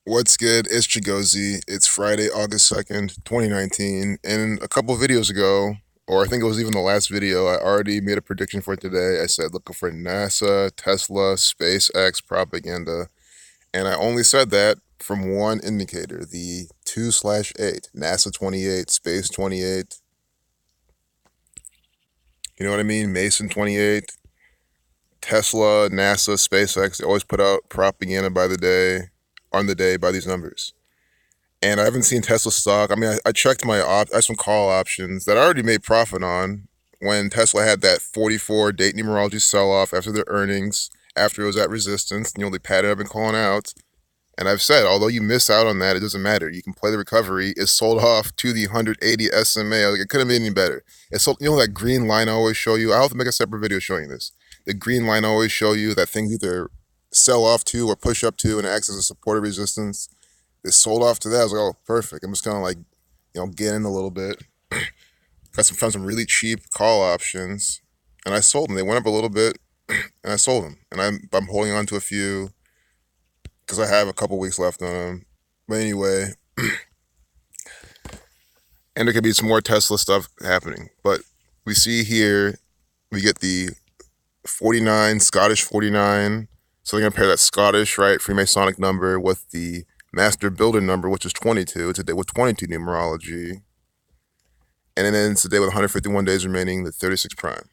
What's good? It's Chigozy. It's Friday, August 2nd, 2019. And a couple videos ago, or I think it was even the last video, I already made a prediction for today. I said looking for NASA, Tesla, SpaceX propaganda. And I only said that from one indicator, the 2/8, NASA 28, Space 28. You know what I mean? Mason 28, Tesla, NASA, SpaceX, they always put out propaganda by the day, on the day by these numbers. And I haven't seen Tesla stock. I mean, I checked I have some call options that I already made profit on when Tesla had that 44 date numerology sell off after their earnings, after it was at resistance. They padded up and calling out. And I've said, although you miss out on that, it doesn't matter. You can play the recovery. It's sold off to the 180 SMA. Like, it couldn't be any better. It's sold, that green line I always show you. I'll have to make a separate video showing this. The green line I always show you that things either sell off to or push up to and acts as a support or resistance. It sold off to that. I was like, oh, perfect. I'm just kind of like, getting a little bit. Found some really cheap call options, and I sold them. They went up a little bit, and I sold them. And I'm holding on to a few because I have a couple weeks left on them. But anyway, and there could be some more Tesla stuff happening. But we see here, we get the 49, Scottish 49. So they're going to pair that Scottish, right, Freemasonic number with the Master Builder number, which is 22. It's a day with 22 numerology. And then it's a day with 151 days remaining, the 36 prime.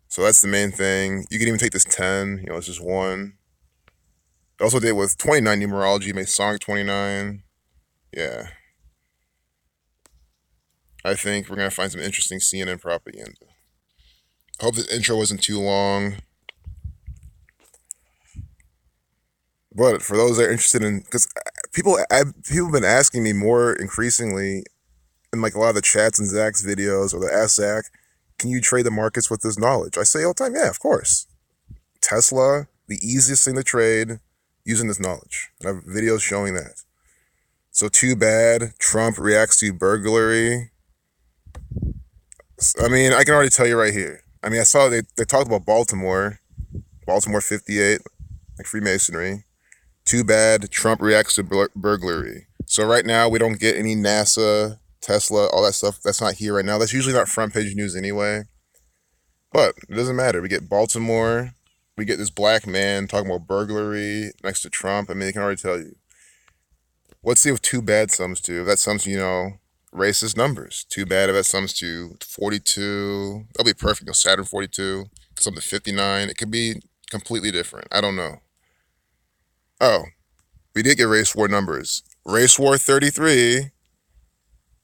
So that's the main thing. You can even take this 10, it's just one. Also a day with 29 numerology, Masonic 29. Yeah. I think we're going to find some interesting CNN propaganda. I hope this intro wasn't too long. But for those that are interested in, because people have been asking me more increasingly in like a lot of the chats and Zach's videos or the Ask Zach, can you trade the markets with this knowledge? I say all the time, yeah, of course. Tesla, the easiest thing to trade using this knowledge. And I have videos showing that. So too bad Trump reacts to burglary. I mean, I can already tell you right here. I mean, I saw they talked about Baltimore 58, like Freemasonry. Too bad Trump reacts to burglary. So right now we don't get any NASA, Tesla, all that stuff. That's not here right now. That's usually not front page news anyway. But it doesn't matter. We get Baltimore. We get this black man talking about burglary next to Trump. I mean, they can already tell you. Let's see if too bad sums to. If that sums to, racist numbers. Too bad if that sums to 42. That'll be perfect. Saturn 42. Something 59. It could be completely different. I don't know. Oh, we did get race war numbers. Race war 33.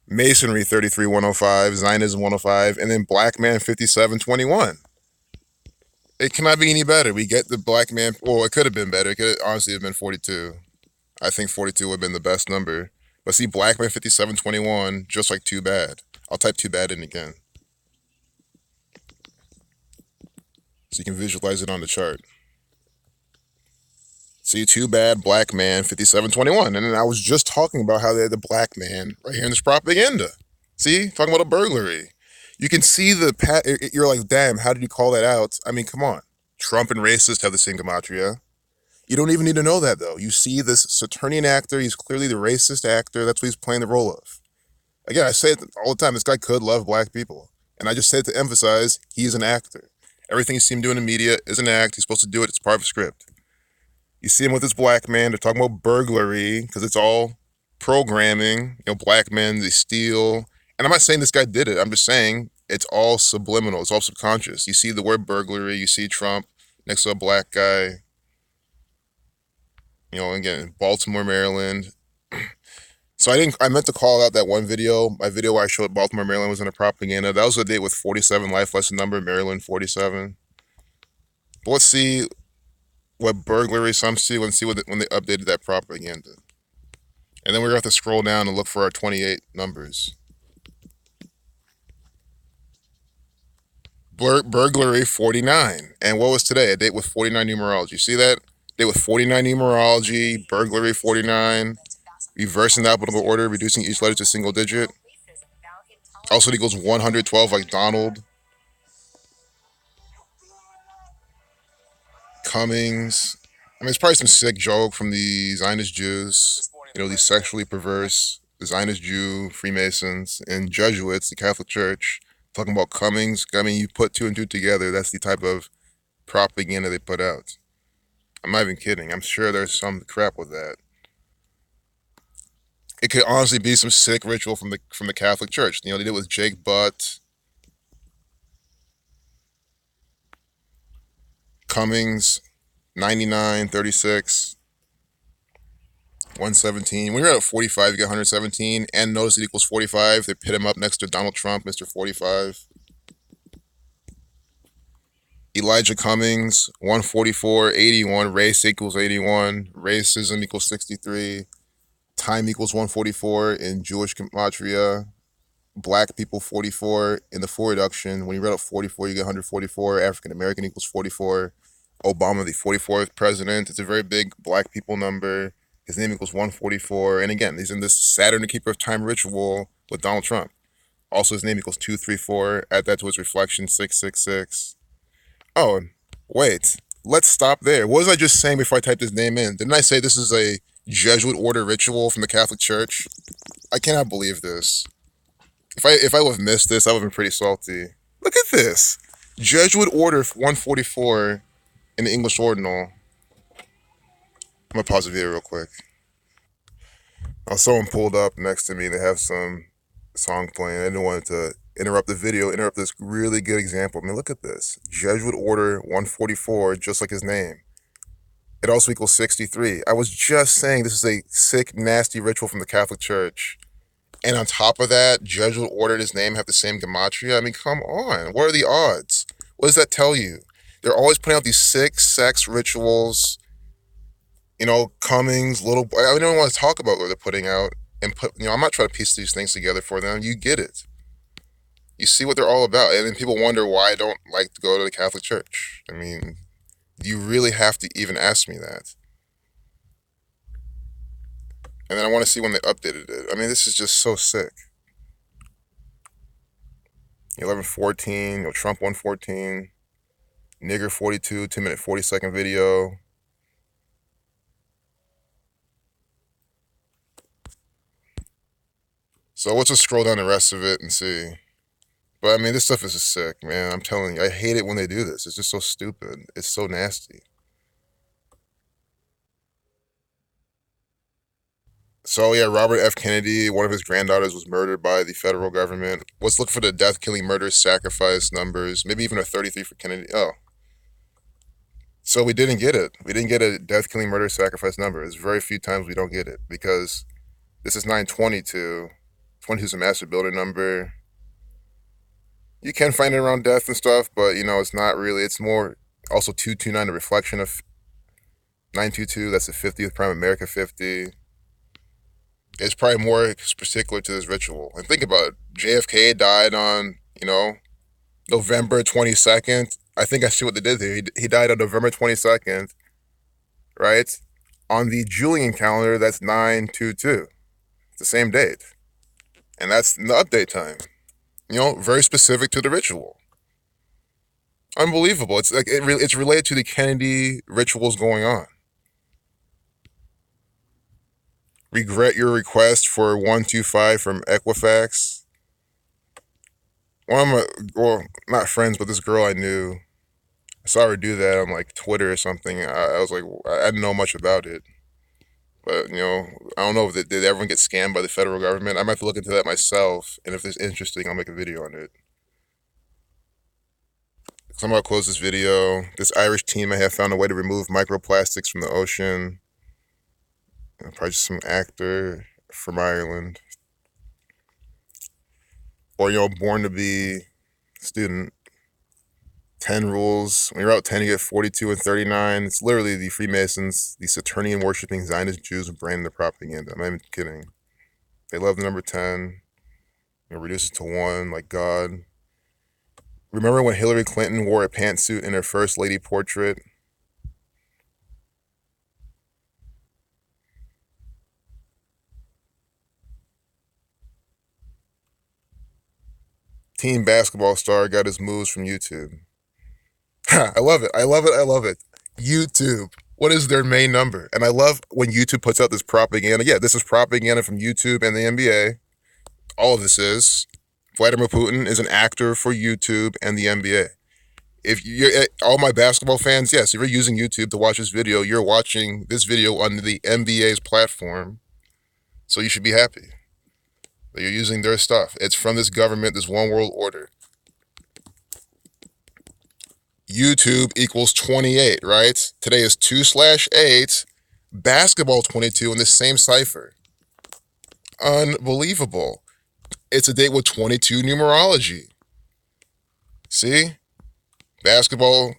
Masonry 33,105, Zionism 105, and then Black Man 5721. It cannot be any better. We get the Black Man. Well, it could have been better. It could honestly have been 42. I think 42 would have been the best number. But see, Black Man 5721, just like too bad. I'll type too bad in again, so you can visualize it on the chart. See, too bad, Black Man 5721. And then I was just talking about how they had the Black Man right here in this propaganda. See, talking about a burglary. You can see you're like, damn, how did you call that out? I mean, come on. Trump and racist have the same gematria. You don't even need to know that, though. You see this Saturnian actor. He's clearly the racist actor. That's what he's playing the role of. Again, I say it all the time. This guy could love black people. And I just say it to emphasize he's an actor. Everything you see him doing in media is an act. He's supposed to do it. It's part of a script. You see him with this black man. They're talking about burglary because it's all programming. Black men, they steal. And I'm not saying this guy did it. I'm just saying it's all subliminal. It's all subconscious. You see the word burglary. You see Trump next to a black guy. Again, Baltimore, Maryland. So I meant to call out that one video. My video where I showed Baltimore, Maryland was in a propaganda. That was a date with 47 life lesson number, Maryland 47. But let's see what burglary sums to. Let's see when they updated that propaganda. And then we're going to have to scroll down and look for our 28 numbers. Burglary 49. And what was today? A date with 49 numerology. You see that? Date with 49 numerology, burglary 49, reversing the alphabetical order, reducing each letter to a single digit. Also equals 112 like Donald. Cummings. I mean, it's probably some sick joke from the Zionist Jews, these sexually perverse Zionist Jew Freemasons and Jesuits, the Catholic Church, talking about comings. I mean, you put two and two together, that's the type of propaganda they put out. I'm not even kidding. I'm sure there's some crap with that. It could honestly be some sick ritual from the Catholic Church. They did it with Jake Butt, Cummings, 99, 36, 117. When you're at 45, you get 117, and notice it equals 45. They pit him up next to Donald Trump, Mr. 45. Elijah Cummings, 144, 81. Race equals 81. Racism equals 63. Time equals 144 in Jewish gematria. Black people 44 in the four reduction. When you read up 44, you get 144. African American equals 44. Obama, the 44th president. It's a very big black people number. His name equals 144. And again, he's in this Saturn the Keeper of Time ritual with Donald Trump. Also, his name equals 234. Add that to his reflection, 666. Oh, wait. Let's stop there. What was I just saying before I typed his name in? Didn't I say this is a Jesuit order ritual from the Catholic Church? I cannot believe this. If I would have missed this, I would have been pretty salty. Look at this. Jesuit order 144 in the English ordinal. I'm gonna pause the video real quick. Now someone pulled up next to me. They have some song playing. I didn't want to interrupt the video, interrupt this really good example. I mean, look at this. Jesuit order 144, just like his name. It also equals 63. I was just saying this is a sick, nasty ritual from the Catholic Church. And on top of that, Jesuit order and his name have the same gematria. I mean, come on. What are the odds? What does that tell you? They're always putting out these sick sex rituals. Cummings, little. I don't want to talk about what they're putting out and put. I'm not trying to piece these things together for them. You get it. You see what they're all about, and then people wonder why I don't like to go to the Catholic Church. I mean, you really have to even ask me that. And then I want to see when they updated it. I mean, this is just so sick. 11:14, Trump 114, nigger 42, 2-minute 40-second video. So let's just scroll down the rest of it and see. But I mean, this stuff is just sick, man. I'm telling you, I hate it when they do this. It's just so stupid. It's so nasty. So yeah, Robert F. Kennedy, one of his granddaughters was murdered by the federal government. Let's look for the death, killing, murder, sacrifice numbers. Maybe even a 33 for Kennedy. Oh. So we didn't get it. We didn't get a death, killing, murder, sacrifice number. It's very few times we don't get it because this is 922. 22 is a master builder number. You can find it around death and stuff, but it's not really. It's more also 229, a reflection of 922. That's the 50th prime America 50. It's probably more particular to this ritual. And think about it. JFK died on, November 22nd. I think I see what they did there. He died on November 22nd, right? On the Julian calendar, that's 922. It's the same date. And that's the update time. Very specific to the ritual. Unbelievable. It's like it's related to the Kennedy rituals going on. Regret your request for 125 from Equifax. One of my, well, not friends, but this girl I knew, I saw her do that on like Twitter or something. I was like, I didn't know much about it. But, I don't know if did everyone get scammed by the federal government. I might have to look into that myself. And if it's interesting, I'll make a video on it. So I'm going to close this video. This Irish team may have found a way to remove microplastics from the ocean. Probably just some actor from Ireland. Or, born to be student. 10 rules. When you're out 10, you get 42 and 39. It's literally the Freemasons, the Saturnian worshipping Zionist Jews brand the propaganda. I'm not even kidding. They love the number 10. Reduce it to 1 like God. Remember when Hillary Clinton wore a pantsuit in her first lady portrait? Teen basketball star got his moves from YouTube. I love it. I love it. I love it. YouTube. What is their main number? And I love when YouTube puts out this propaganda. Yeah, this is propaganda from YouTube and the NBA. All of this is. Vladimir Putin is an actor for YouTube and the NBA. If you're all my basketball fans, yes, if you're using YouTube to watch this video, you're watching this video on the NBA's platform. So you should be happy that you're using their stuff. It's from this government, this one world order. YouTube equals 28, right? Today is 2/8, basketball 22 in the same cipher. Unbelievable. It's a date with 22 numerology. See? Basketball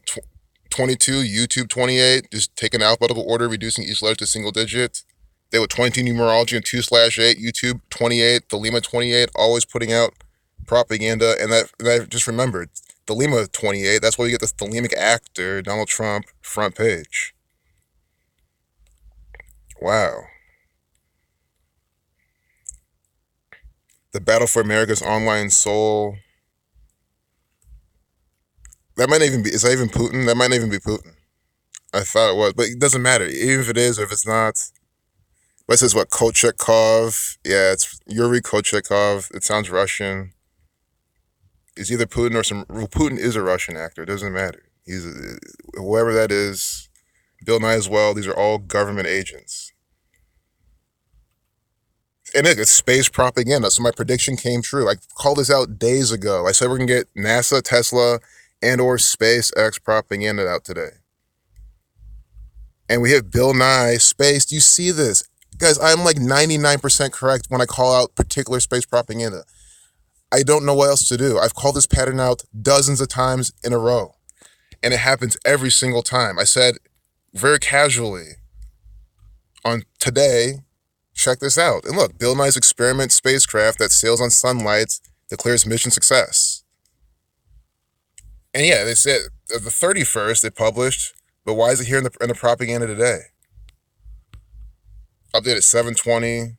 22, YouTube 28, just taking alphabetical order, reducing each letter to single digit. They with 22 numerology and 2/8, YouTube 28, the Lima 28, always putting out propaganda. And that just remembered, the Lima 28, that's why you get the Thelemic actor, Donald Trump, front page. Wow. The battle for America's online soul. That might not even be, is that even Putin? That might not even be Putin. I thought it was, but it doesn't matter. Even if it is or if it's not. But it says what? Kochekov. Yeah, it's Yuri Kochekov. It sounds Russian. It's either Putin or some. Well, Putin is a Russian actor. It doesn't matter. Whoever that is. Bill Nye as well. These are all government agents. And it's space propaganda. So my prediction came true. I called this out days ago. I said we're gonna get NASA, Tesla, and or SpaceX propaganda out today. And we have Bill Nye, space. Do you see this? Guys, I'm like 99% correct when I call out particular space propaganda. I don't know what else to do. I've called this pattern out dozens of times in a row. And it happens every single time. I said very casually on today, check this out. And look, Bill Nye's experiment spacecraft that sails on sunlight declares mission success. And yeah, they said the 31st they published, but why is it here in the propaganda today? Update at 7:20.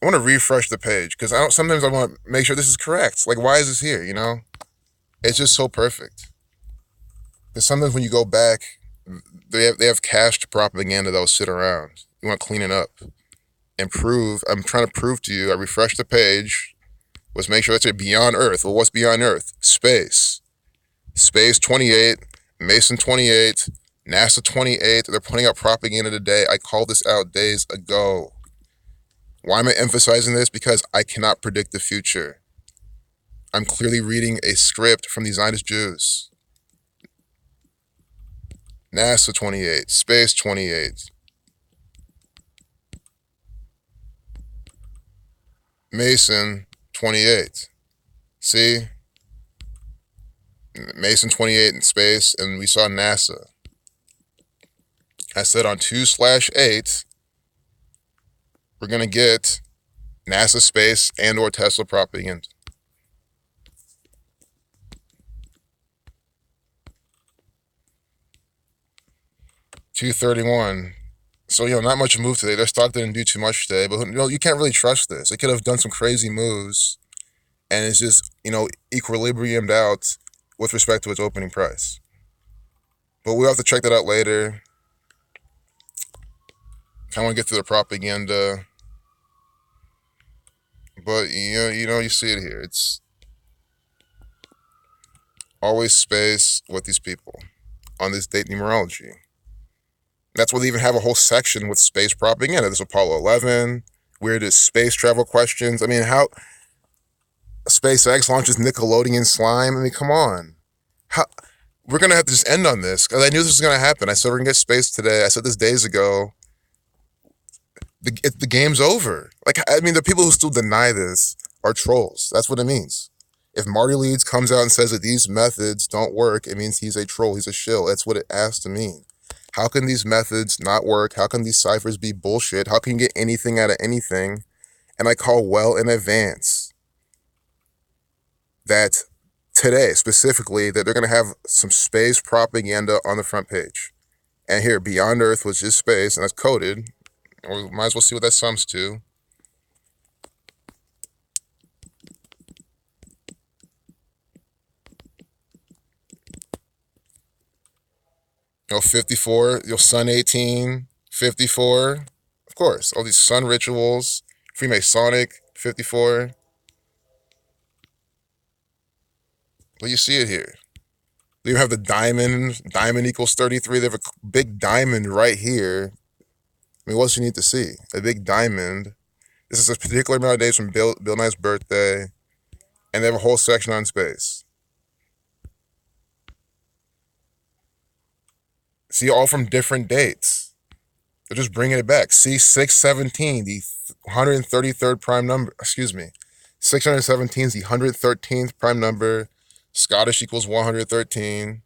I want to refresh the page because sometimes I want to make sure this is correct. Like, why is this here? You know, it's just so perfect. Because sometimes when you go back, they have cached propaganda that will sit around. You want to clean it up and prove. I'm trying to prove to you. I refreshed the page. Let's make sure that's it. Beyond Earth. Well, what's beyond Earth? Space. Space 28. Mason 28. NASA 28. They're putting out propaganda today. I called this out days ago. Why am I emphasizing this? Because I cannot predict the future. I'm clearly reading a script from the Zionist Jews. NASA 28, Space 28, Mason 28. See? Mason 28 in space, and we saw NASA. I said on 2/8, we're going to get NASA space and or Tesla propaganda. $2.31. So, not much move today. Their stock didn't do too much today, but you can't really trust this. It could have done some crazy moves, and it's just, equilibriumed out with respect to its opening price. But we'll have to check that out later. I want to get to the propaganda. But, you see it here. It's always space with these people on this date numerology. That's why they even have a whole section with space propaganda. There's Apollo 11, weirdest space travel questions. I mean, how SpaceX launches Nickelodeon slime. I mean, come on. We're going to have to just end on this because I knew this was going to happen. I said we're going to get space today. I said this days ago. The game's over. The people who still deny this are trolls. That's what it means. If Marty Leeds comes out and says that these methods don't work, it means he's a troll. He's a shill. That's what it has to mean. How can these methods not work? How can these ciphers be bullshit? How can you get anything out of anything? And I call well in advance that today, specifically, that they're going to have some space propaganda on the front page. And here, Beyond Earth was just space, and that's coded. We might as well see what that sums to. 54, Sun 18, 54. Of course, all these sun rituals, Freemasonic, 54. Well, you see it here. You have the diamond. Diamond equals 33. They have a big diamond right here. I mean, what else you need to see? A big diamond. This is a particular amount of days from Bill Nye's birthday. And they have a whole section on space. See, all from different dates. They're just bringing it back. See, 617, the 133rd prime number. Excuse me. 617 is the 113th prime number. Scottish equals 113.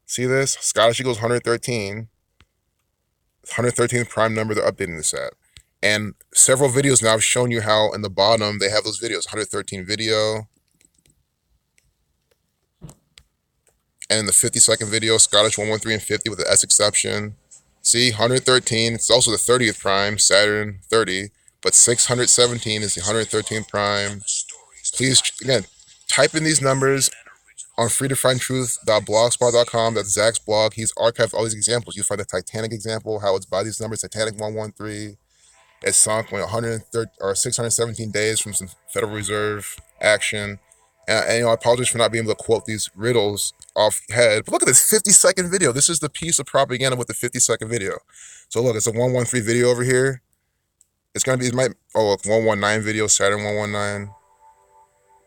See this? Scottish equals 113. 113th prime number. They're updating this at. And several videos now have shown you how in the bottom they have those videos. 113 video. And in the 52nd video, Scottish 113 and 50 with the S exception. See, 113, it's also the 30th prime, Saturn 30, but 617 is the 113th prime. Please, again, type in these numbers on freetofindtruth.blogspot.com. That's Zach's blog. He's archived all these examples. You find the Titanic example, how it's by these numbers, Titanic 113. It sunk when 130 or 617 days from some Federal Reserve action. And I apologize for not being able to quote these riddles off head. But look at this 50-second video. This is the piece of propaganda with the 50-second video. So look, it's a 113 video over here. It's going to be, look, 119 video, Saturn 119.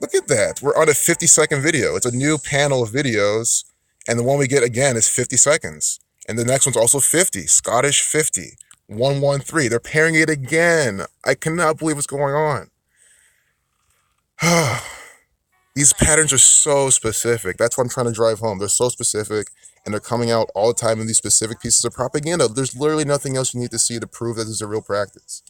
Look at that. We're on a 50-second video. It's a new panel of videos. And the one we get again is 50 seconds. And the next one's also 50, Scottish 50. 113. They're pairing it again. I cannot believe what's going on. These patterns are so specific. That's what I'm trying to drive home. They're so specific, and they're coming out all the time in these specific pieces of propaganda. There's literally nothing else you need to see to prove that this is a real practice.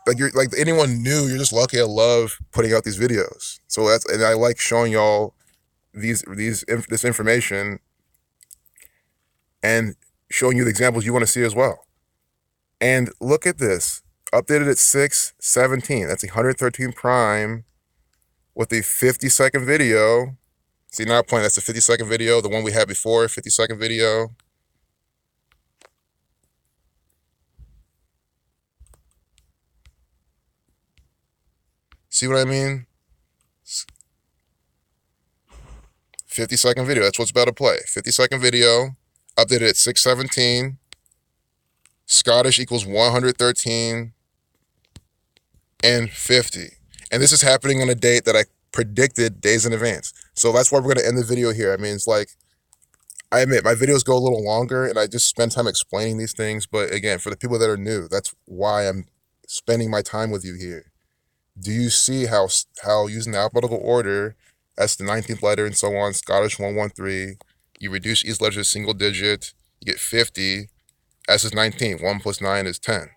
Like anyone new, you're just lucky. I love putting out these videos. So and I like showing y'all this information and showing you the examples you want to see as well. And look at this. Updated at 617. That's the 113 prime with the 50-second video. See, now I'm playing. That's the 50-second video. The one we had before, 50-second video. See what I mean? 50-second video. That's what's about to play. 50-second video. Updated at 617. Scottish equals 113 and 50. And this is happening on a date that I predicted days in advance. So that's why we're going to end the video here. I mean, it's like, I admit, my videos go a little longer and I just spend time explaining these things. But again, for the people that are new, that's why I'm spending my time with you here. Do you see how using the alphabetical order, that's the 19th letter and so on, Scottish 113, you reduce each letter to a single digit, you get 50, S is 19, 1 plus 9 is 10.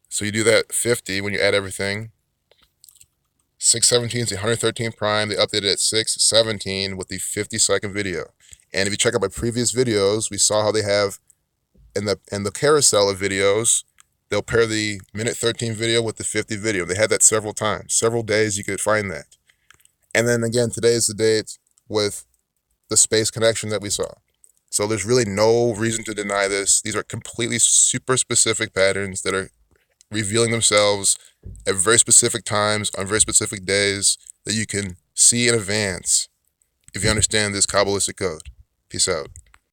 So you do that 50 when you add everything. 617 is the 113 prime. They updated at 617 with the 50-second video. And if you check out my previous videos, we saw how they have in the carousel of videos, they'll pair the minute 13 video with the 50 video. They had that several times. Several days you could find that. And then again, today is the date with the space connection that we saw. So there's really no reason to deny this. These are completely super specific patterns that are revealing themselves at very specific times on very specific days that you can see in advance if you understand this Kabbalistic code. Peace out.